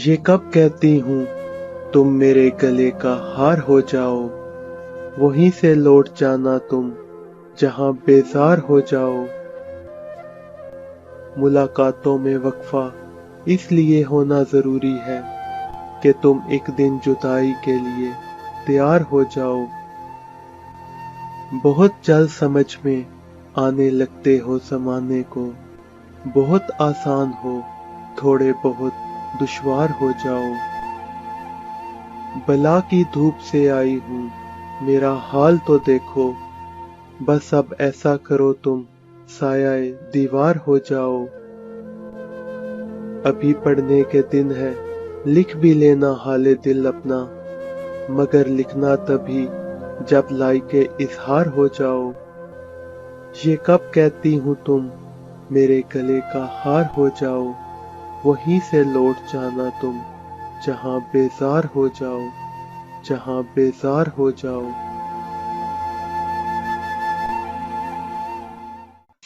یہ کب کہتی ہوں تم میرے گلے کا ہار ہو جاؤ، وہیں سے لوٹ جانا تم جہاں بیزار ہو جاؤ۔ ملاقاتوں میں وقفہ اس لیے ہونا ضروری ہے کہ تم ایک دن جدائی کے لیے تیار ہو جاؤ۔ بہت جلد سمجھ میں آنے لگتے ہو زمانے کو، بہت آسان ہو تھوڑے بہت دشوار ہو جاؤ۔ بلا کی دھوپ سے آئی ہوں میرا حال تو دیکھو، بس اب ایسا کرو تم سایہ دیوار ہو جاؤ۔ ابھی پڑھنے کے دن ہے لکھ بھی لینا حال دل اپنا، مگر لکھنا تبھی جب لائق اظہار ہو جاؤ۔ یہ کب کہتی ہوں تم میرے گلے کا ہار ہو جاؤ، وہیں سے لوٹ جانا تم جہاں بیزار ہو جاؤ، جہاں بیزار ہو جاؤ۔